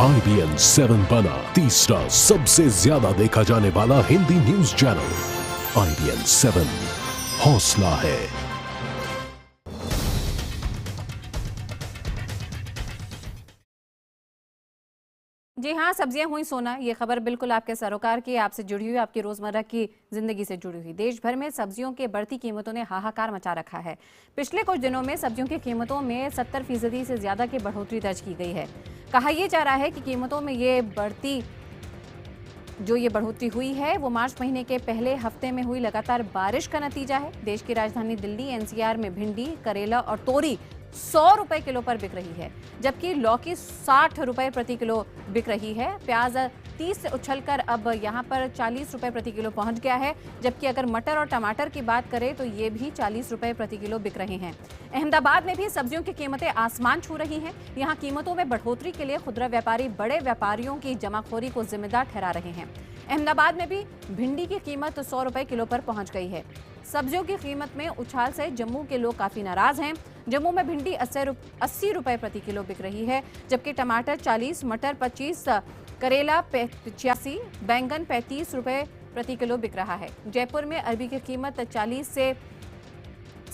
IBN 7 बना तीसरा सबसे ज्यादा देखा जाने वाला हिंदी न्यूज चैनल। IBN 7 हौसला है। जी हाँ, सब्जियां हुई सोना, ये खबर बिल्कुल आपके सरोकार की, आपसे जुड़ी हुई, आपकी रोजमर्रा की जिंदगी से जुड़ी हुई। देश भर में सब्जियों की बढ़ती कीमतों ने हाहाकार मचा रखा है। पिछले कुछ दिनों में सब्जियों की कीमतों में 70% से ज्यादा की बढ़ोतरी दर्ज की गई है। कहा यह जा रहा है कि कीमतों में ये बढ़ोतरी हुई है वो मार्च महीने के पहले हफ्ते में हुई लगातार बारिश का नतीजा है। देश की राजधानी दिल्ली NCR में भिंडी, करेला और तोरी 100 रुपए किलो पर बिक रही है, जबकि लौकी 60 रुपए प्रति किलो बिक रही है। प्याज 30 से उछलकर अब यहां पर 40 रुपए प्रति किलो पहुंच गया है, जबकि अगर मटर और टमाटर की बात करें तो ये भी 40 रुपए प्रति किलो बिक रहे हैं। अहमदाबाद में भी सब्जियों की कीमतें आसमान छू रही हैं। यहां कीमतों में बढ़ोतरी के लिए खुदरा व्यापारी बड़े व्यापारियों की जमाखोरी को जिम्मेदार ठहरा रहे हैं। अहमदाबाद में भी भिंडी की कीमत 100 रुपए किलो पर पहुंच गई है। सब्जियों की कीमत में उछाल से जम्मू के लोग काफी नाराज हैं। जम्मू में भिंडी 80 रुपए प्रति किलो बिक रही है, जबकि टमाटर 40, मटर 25, करेला 85, बैंगन 35 रुपए प्रति किलो बिक रहा है। जयपुर में अरबी की कीमत 40 से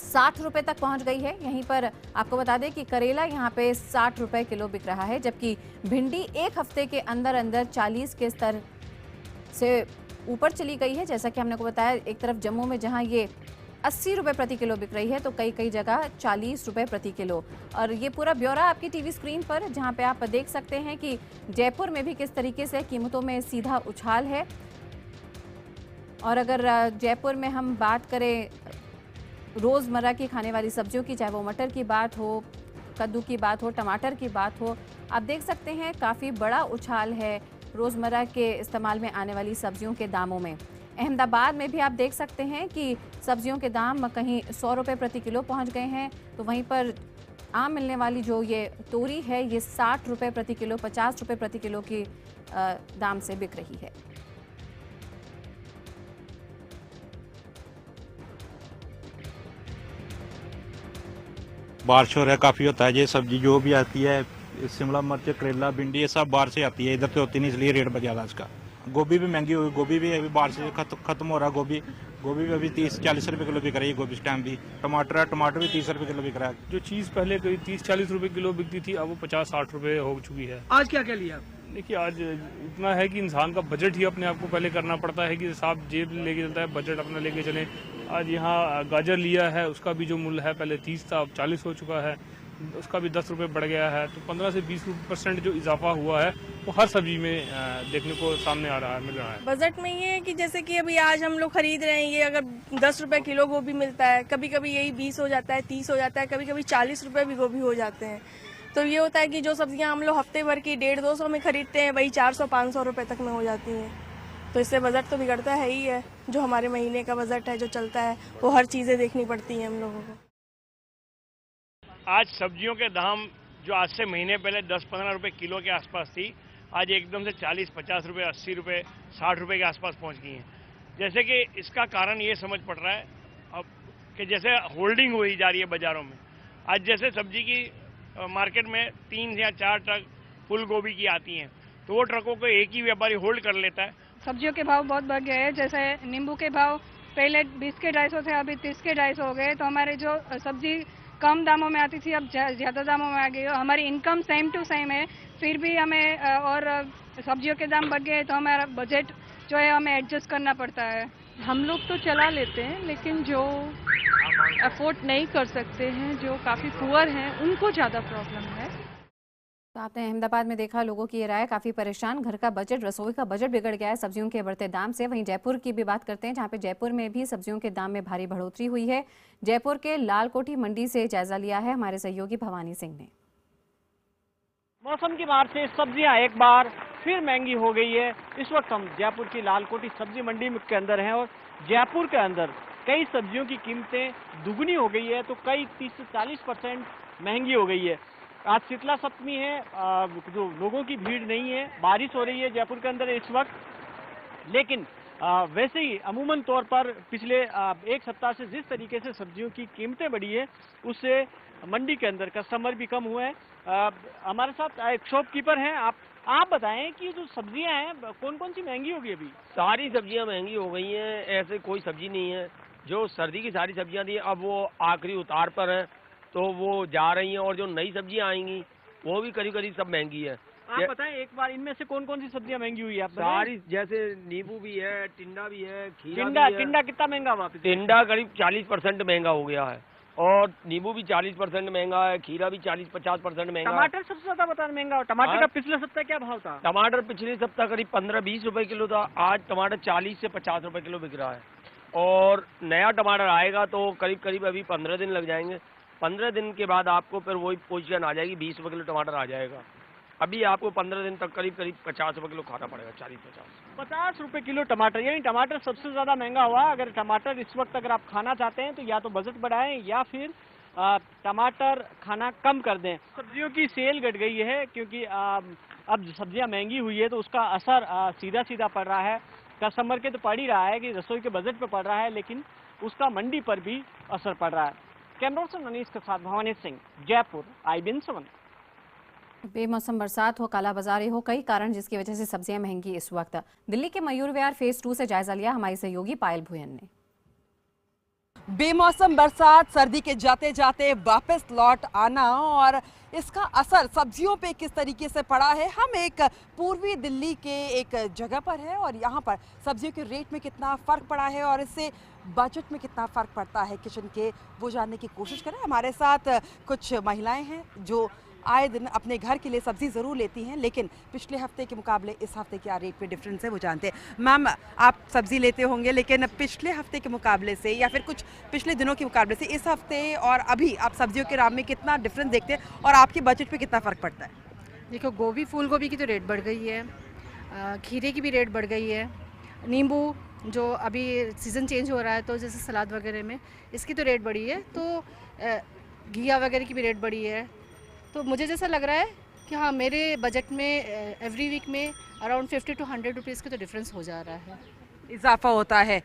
60 रुपए तक पहुंच गई है। यहीं पर आपको बता दें कि करेला यहां पे 60 रुपए किलो बिक रहा है, जबकि भिंडी एक हफ्ते के अंदर अंदर 40 के स्तर से ऊपर चली गई है। जैसा कि हमने को बताया, एक तरफ जम्मू में जहां ये 80 रुपए प्रति किलो बिक रही है तो कई जगह 40 रुपए प्रति किलो। और ये पूरा ब्यौरा आपकी टीवी स्क्रीन पर, जहां पे आप देख सकते हैं कि जयपुर में भी किस तरीके से कीमतों में सीधा उछाल है। और अगर जयपुर में हम बात करें रोजमर्रा की खाने वाली सब्जियों की, चाहे वो मटर की बात हो, कद्दू की बात हो, टमाटर की बात हो, आप देख सकते हैं काफ़ी बड़ा उछाल है रोज़मर्रा के इस्तेमाल में आने वाली सब्जियों के दामों में। अहमदाबाद में भी आप देख सकते हैं कि सब्जियों के दाम कहीं 100 रुपये प्रति किलो पहुंच गए हैं, तो वहीं पर आम मिलने वाली जो ये तोरी है ये 60 रुपये प्रति किलो, 50 रुपये प्रति किलो की दाम से बिक रही है। बारिश हो रहा है, काफ़ी होता है। ये सब्जी जो भी आती है, शिमला मिर्च, करेला, भिंडी, ये सब बाहर से आती है, इधर से होती नहीं, इसलिए रेट बढ़ जाता है इसका। गोभी भी महंगी हुई, गोभी भी अभी बाहर से खत्म हो रहा है। गोभी भी अभी 30-40 रुपये किलो बिक रही है। गोभी इस टाइम भी टमाटर भी 30 रुपये किलो बिक रहा है। जो चीज़ पहले कोई 30-40 रुपये किलो बिकती थी, अब वो 50-60 रुपये हो चुकी है। आज क्या क्या लिया? देखिए, आज इतना है कि इंसान का बजट ही अपने आप को पहले करना पड़ता है कि साहब जेब लेके चलता है, बजट अपना लेके चलें। आज यहाँ गाजर लिया है, उसका भी जो मूल्य है पहले 30 था, अब 40 हो चुका है। उसका भी 10 रुपये बढ़ गया है। तो 15 से 20% जो इजाफा हुआ है वो हर सब्जी में देखने को सामने आ रहा है, मिल रहा है। बजट में ये है कि जैसे कि अभी आज हम लोग खरीद रहे हैं, ये अगर 10 रुपए किलो गोभी मिलता है, कभी कभी यही 20 हो जाता है, 30 हो जाता है, कभी कभी 40 रुपए भी गोभी हो जाते हैं। तो ये होता है कि जो सब्जियां हम लोग हफ्ते भर की 150-200 में खरीदते हैं, वही 400-500 रुपए तक में हो जाती हैं। तो इससे बजट तो बिगड़ता है ही है। जो हमारे महीने का बजट है जो चलता है, वो हर चीज़ें देखनी पड़ती हैं हम लोगों को। आज सब्जियों के दाम जो आज से महीने पहले 10-15 रुपए किलो के आसपास थी, आज एकदम से 40-50 रुपए, 80 रुपए, 60 रुपए के आसपास पहुंच गई हैं। जैसे कि इसका कारण ये समझ पड़ रहा है अब कि जैसे होल्डिंग हुई जा रही है बाज़ारों में। आज जैसे सब्जी की मार्केट में 3 या 4 ट्रक फुल गोभी की आती हैं, तो वो ट्रकों को एक ही व्यापारी होल्ड कर लेता है। सब्जियों के भाव बहुत बढ़ गए हैं। जैसे नींबू के भाव पहले 20 के 250 थे, अभी 30 के 250 हो गए। तो हमारे जो सब्जी कम दामों में आती थी, अब ज़्यादा दामों में आ गई। हमारी इनकम सेम टू सेम है, फिर भी हमें और सब्जियों के दाम बढ़ गए तो हमारा बजट जो है हमें एडजस्ट करना पड़ता है। हम लोग तो चला लेते हैं, लेकिन जो अफोर्ड नहीं कर सकते हैं, जो काफ़ी पुअर हैं, उनको ज़्यादा प्रॉब्लम है। तो आपने अहमदाबाद में देखा लोगों की ये राय, काफ़ी परेशान, घर का बजट, रसोई का बजट बिगड़ गया है सब्जियों के बढ़ते दाम से। वहीं जयपुर की भी बात करते हैं, जहां पे जयपुर में भी सब्जियों के दाम में भारी बढ़ोतरी हुई है। जयपुर के लालकोठी मंडी से जायजा लिया है हमारे सहयोगी भवानी सिंह ने। मौसम की मार से सब्जियां एक बार फिर महंगी हो गई है। इस वक्त हम जयपुर की लालकोठी सब्जी मंडी के अंदर हैं और जयपुर के अंदर कई सब्जियों की कीमतें दुगनी हो गई है, तो कई 30 से 40% महंगी हो गई है। आज शीतला सप्तमी है, जो लोगों की भीड़ नहीं है, बारिश हो रही है जयपुर के अंदर इस वक्त, लेकिन वैसे ही अमूमन तौर पर पिछले एक सप्ताह से जिस तरीके से सब्जियों की कीमतें बढ़ी है, उससे मंडी के अंदर कस्टमर भी कम हुए हैं। हमारे साथ एक शॉपकीपर हैं। आप बताएं कि जो सब्जियां हैं कौन कौन सी महंगी होगी अभी? सारी सब्जियां महंगी हो गई हैं, ऐसे कोई सब्जी नहीं है। जो सर्दी की सारी सब्जियां थी अब वो आखिरी उतार पर हैं, तो वो जा रही हैं, और जो नई सब्जियां आएंगी वो भी करीब करीब सब महंगी है। आप बताएं एक बार इनमें से कौन कौन सी सब्जियां महंगी हुई है? आप सारी, जैसे नींबू भी है, टिंडा भी है, खीरा भी है। टिंडा कितना महंगा हुआ? टिंडा करीब 40% महंगा हो गया है, और नींबू भी 40% महंगा है, खीरा भी 40-50% महंगा है। टमाटर सबसे ज्यादा बता महंगा हो। टमाटर का पिछले सप्ताह क्या भाव था? टमाटर पिछले सप्ताह करीब 15-20 रुपए किलो था, आज टमाटर 40 से 50 रुपए किलो बिक रहा है। और नया टमाटर आएगा तो करीब करीब अभी 15 दिन लग जाएंगे। 15 दिन के बाद आपको फिर वही पोजीशन आ जाएगी, 20 रुपए किलो टमाटर आ जाएगा। अभी आपको 15 दिन तक करीब करीब 50 रुपए किलो खाना पड़ेगा, 40-50 रुपए किलो टमाटर, यानी टमाटर सबसे ज्यादा महंगा हुआ। अगर टमाटर इस वक्त अगर आप खाना चाहते हैं तो या तो बजट बढ़ाएं या फिर टमाटर खाना कम कर दें। सब्जियों की सेल घट गई है क्योंकि अब सब्जियां महंगी हुई है तो उसका असर सीधा सीधा पड़ रहा है। कस्टमर के तो पड़ ही रहा है कि रसोई के बजट पे पड़ रहा है, लेकिन उसका मंडी पर भी असर पड़ रहा है। कैमरा पर्सन अनीस के साथ भवानी सिंह, जयपुर, IBN 7। बेमौसम बरसात हो, काला बाजारी हो, कई कारण जिसकी वजह से सब्जियां महंगी इस वक्त। दिल्ली के मयूर विहार फेज 2 से जायजा लिया हमारी सहयोगी पायल भुयन ने। बेमौसम बरसात, सर्दी के जाते जाते वापस लौट आना और इसका असर सब्जियों पे किस तरीके से पड़ा है। हम एक पूर्वी दिल्ली के एक जगह पर है और यहाँ पर सब्जियों के रेट में कितना फ़र्क पड़ा है और इससे बजट में कितना फ़र्क पड़ता है किचन के, वो जानने की कोशिश करें। हमारे साथ कुछ महिलाएं हैं जो आए दिन अपने घर के लिए सब्जी ज़रूर लेती हैं, लेकिन पिछले हफ्ते के मुकाबले इस हफ्ते क्या रेट में डिफरेंस है वो जानते हैं। मैम, आप सब्जी लेते होंगे, लेकिन पिछले हफ्ते के मुकाबले से या फिर कुछ पिछले दिनों के मुकाबले से इस हफ्ते और अभी आप सब्जियों के दाम में कितना डिफरेंस देखते हैं और आपके बजट पे कितना फ़र्क पड़ता है? देखो, गोभी फूल गोभी की तो रेट बढ़ गई है, खीरे की भी रेट बढ़ गई है, नींबू जो अभी सीज़न चेंज हो रहा है तो जैसे सलाद वगैरह में इसकी तो रेट बढ़ी है, तो घिया वगैरह की भी रेट बढ़ी है। तो मुझे जैसा लग रहा है कि हाँ, मेरे बजट में एवरी वीक में अराउंड 50 to 100 रुपीज़ का तो डिफरेंस हो जा रहा है, इजाफा होता है।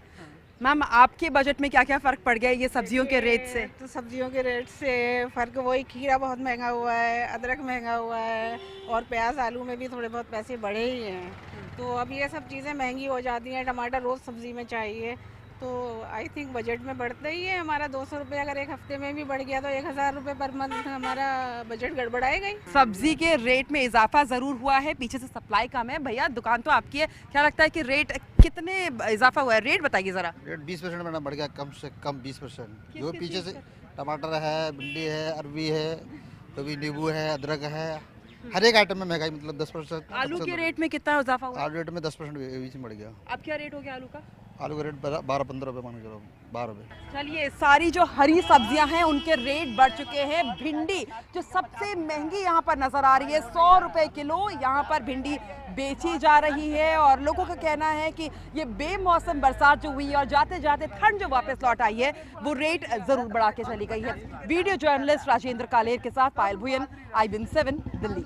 मैम, आपके बजट में क्या क्या फ़र्क पड़ गया ये सब्जियों के रेट से? तो सब्जियों के रेट से फ़र्क वही, खीरा बहुत महंगा हुआ है, अदरक महंगा हुआ है और प्याज आलू में भी थोड़े बहुत पैसे बढ़े ही हैं। तो अब ये सब चीज़ें महंगी हो जाती हैं। टमाटर रोज़ सब्ज़ी में चाहिए, तो आई थिंक बजट में बढ़ता ही है हमारा। 200 रुपये अगर एक हफ्ते में भी बढ़ गया तो 1000 रुपये पर मंथ हमारा बजट गड़बड़ाएगा ही। सब्जी के रेट में इजाफा ज़रूर हुआ है, पीछे से सप्लाई कम है। भैया, दुकान तो आपकी है, क्या लगता है कि रेट कितने इजाफा हुआ है? रेट बताइए ज़रा। रेट 20% बढ़ गया, कम से कम 20%। जो पीछे से टमाटर है, भिंडी है, अरबी है, कभी नींबू है, अदरक है, हर एक आइटम में महंगाई, मतलब 10%। आलू के रेट में कितना इजाफा हुआ? आलू रेट में 10% बीच में बढ़ गया। अब क्या रेट हो गया आलू का? आलू का रेट 12-15 रुपये मान के चलो, 12 रुपये। चलिए, सारी जो हरी सब्जियां हैं उनके रेट बढ़ चुके हैं। भिंडी जो सबसे महंगी यहाँ पर नजर आ रही है, 100 रुपये किलो यहाँ पर भिंडी बेची जा रही है और लोगों का कहना है कि ये बेमौसम बरसात जो हुई और जाते जाते ठंड जो वापस लौट आई है वो रेट जरूर बढ़ा के चली गई है। वीडियो जर्नलिस्ट राजेंद्र कालेर के साथ पायल भुयन, IBN 7, दिल्ली।